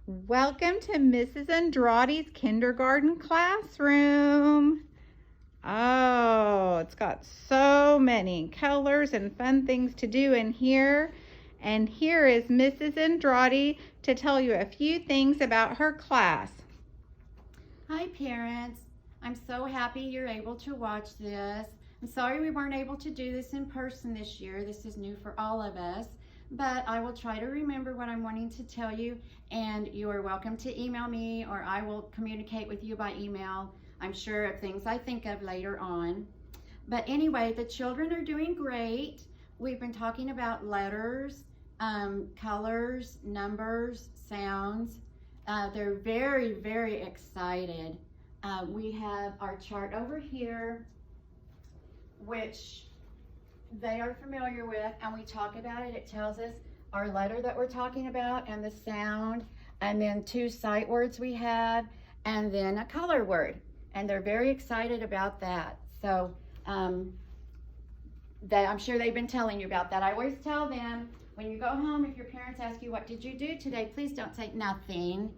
Welcome to Mrs. Andrade's kindergarten classroom. Oh, it's got so many colors and fun things to do in here. And here is Mrs. Andrade to tell you a few things about her class. Hi parents, I'm so happy you're able to watch this. I'm sorry we weren't able to do this in person this year. This is new for all of us, but I will try to remember what I'm wanting to tell you, and you are welcome to email me or I will communicate with you by email. I'm sure of things I think of later on. But anyway, the children are doing great. We've been talking about letters, colors, numbers, sounds. They're very, very excited. We have our chart over here, which they are familiar with, and we talk about it. It tells us our letter that we're talking about and the sound, and then 2 sight words we have, and then a color word. And they're very excited about that. So I'm sure they've been telling you about that. I always tell them, when you go home, if your parents ask you, what did you do today? Please don't say nothing.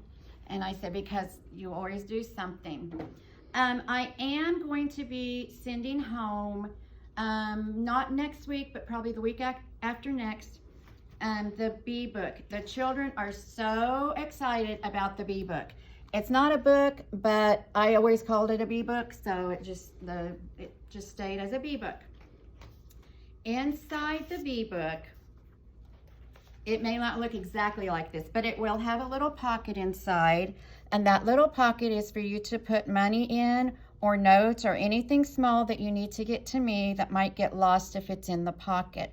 And I said, because you always do something. I am going to be sending home, not next week, but probably the week after next, the bee book. The children are so excited about the bee book. It's not a book, but I always called it a bee book, so it just stayed as a bee book. Inside the bee book, it may not look exactly like this, but it will have a little pocket inside, and that little pocket is for you to put money in, or notes, or anything small that you need to get to me that might get lost if it's in the pocket.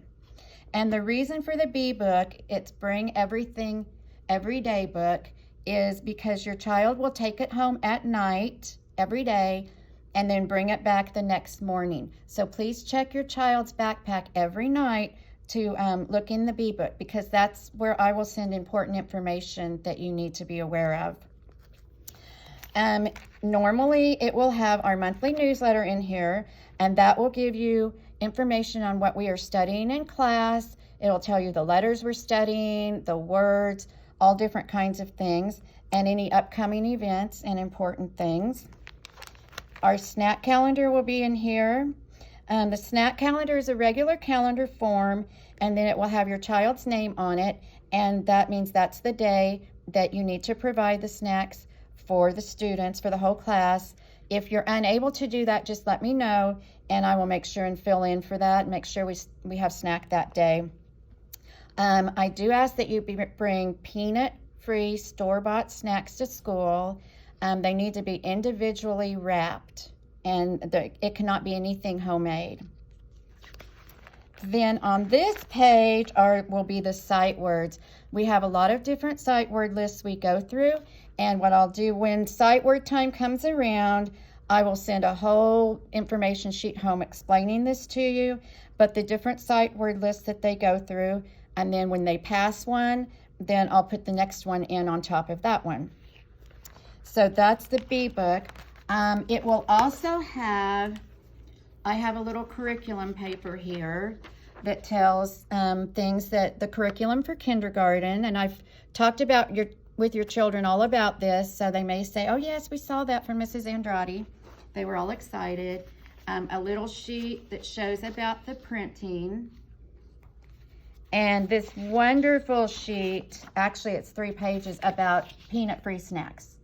And the reason for the bee book, it's Bring Everything Everyday book, is because your child will take it home at night every day and then bring it back the next morning. So please check your child's backpack every night to look in the bee book, because that's where I will send important information that you need to be aware of. Normally it will have our monthly newsletter in here, and that will give you information on what we are studying in class. It'll tell you the letters we're studying, the words, all different kinds of things, and any upcoming events and important things. Our snack calendar will be in here. The snack calendar is a regular calendar form, and then it will have your child's name on it, and that means that's the day that you need to provide the snacks for the students, for the whole class. If you're unable to do that, just let me know, and I will make sure and fill in for that, and make sure we have snack that day. I do ask that you bring peanut-free store-bought snacks to school. They need to be individually wrapped, and it cannot be anything homemade. Then on this page will be the sight words. We have a lot of different sight word lists we go through, and what I'll do when sight word time comes around, I will send a whole information sheet home explaining this to you, but the different sight word lists that they go through, and then when they pass one, then I'll put the next one in on top of that one. So that's the bee book. It will also have, I have a little curriculum paper here that tells things that the curriculum for kindergarten, and I've talked about with your children all about this, so they may say, oh yes, we saw that from Mrs. Andrade. They were all excited. A little sheet that shows about the printing. And this wonderful sheet, actually it's 3 pages, about peanut-free snacks.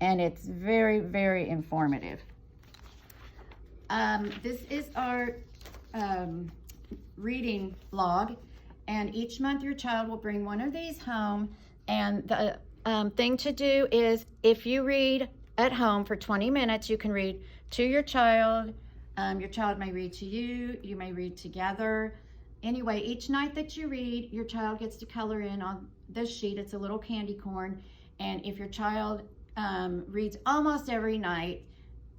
And it's very, very informative. This is our reading log, and each month your child will bring one of these home, and the thing to do is, if you read at home for 20 minutes, you can read to your child. Your child may read to you, you may read together. Anyway, each night that you read, your child gets to color in on this sheet. It's a little candy corn, and if your child reads almost every night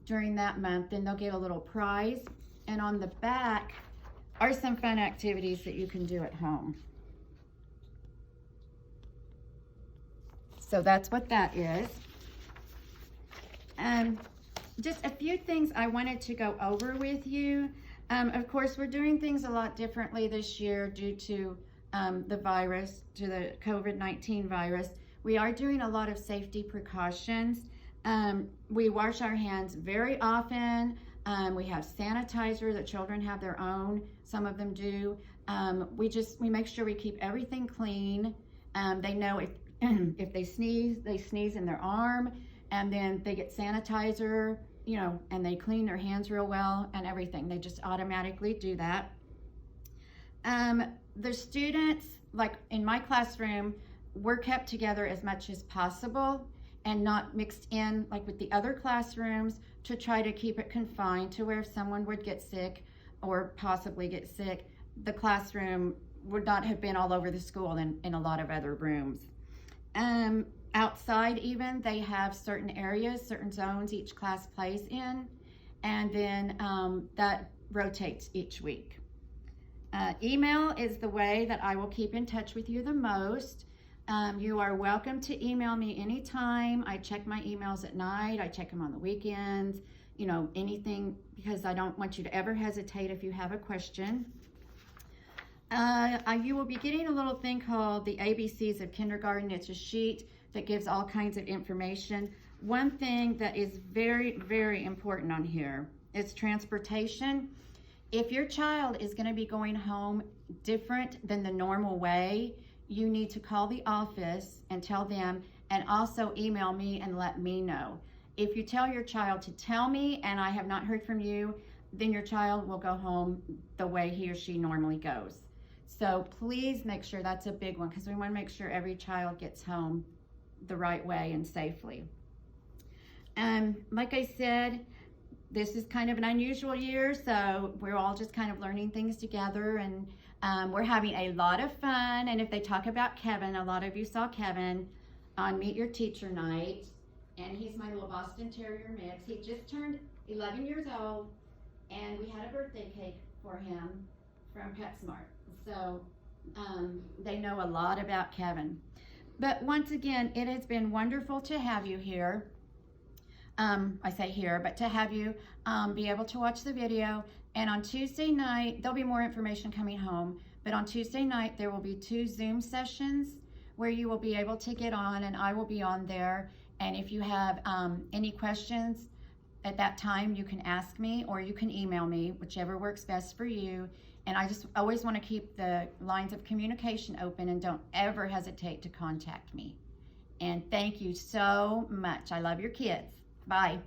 during that month, then they'll get a little prize. And on the back are some fun activities that you can do at home. So that's what that is. Just a few things I wanted to go over with you. Of course, we're doing things a lot differently this year due to the virus, to the COVID-19 virus. We are doing a lot of safety precautions. We wash our hands very often. We have sanitizer. The children have their own. Some of them do. We make sure we keep everything clean. They know if if they sneeze in their arm, and then they get sanitizer, you know, and they clean their hands real well and everything. They just automatically do that. The students, like in my classroom, we're kept together as much as possible and not mixed in like with the other classrooms, to try to keep it confined to where if someone would get sick or possibly get sick, the classroom would not have been all over the school in a lot of other rooms. Outside even, they have certain areas, certain zones each class plays in, and then that rotates each week. Email is the way that I will keep in touch with you the most. You are welcome to email me anytime. I check my emails at night. I check them on the weekends, you know, anything, because I don't want you to ever hesitate if you have a question. You will be getting a little thing called the ABCs of Kindergarten. It's a sheet that gives all kinds of information. One thing that is very, very important on here is transportation. If your child is going to be going home different than the normal way, you need to call the office and tell them, and also email me and let me know. If you tell your child to tell me and I have not heard from you, then your child will go home the way he or she normally goes. So please make sure, that's a big one, because we want to make sure every child gets home the right way and safely. Like I said, this is kind of an unusual year, so we're all just kind of learning things together, and we're having a lot of fun. And if they talk about Kevin, a lot of you saw Kevin on Meet Your Teacher night, and he's my little Boston Terrier mix. He just turned 11 years old, and we had a birthday cake for him from PetSmart. So they know a lot about Kevin. But once again, it has been wonderful to have you here. I say here, but to have you be able to watch the video. And on Tuesday night, there'll be more information coming home, but on Tuesday night, there will be 2 Zoom sessions where you will be able to get on, and I will be on there. And if you have any questions at that time, you can ask me or you can email me, whichever works best for you. And I just always want to keep the lines of communication open, and don't ever hesitate to contact me. And thank you so much. I love your kids. Bye.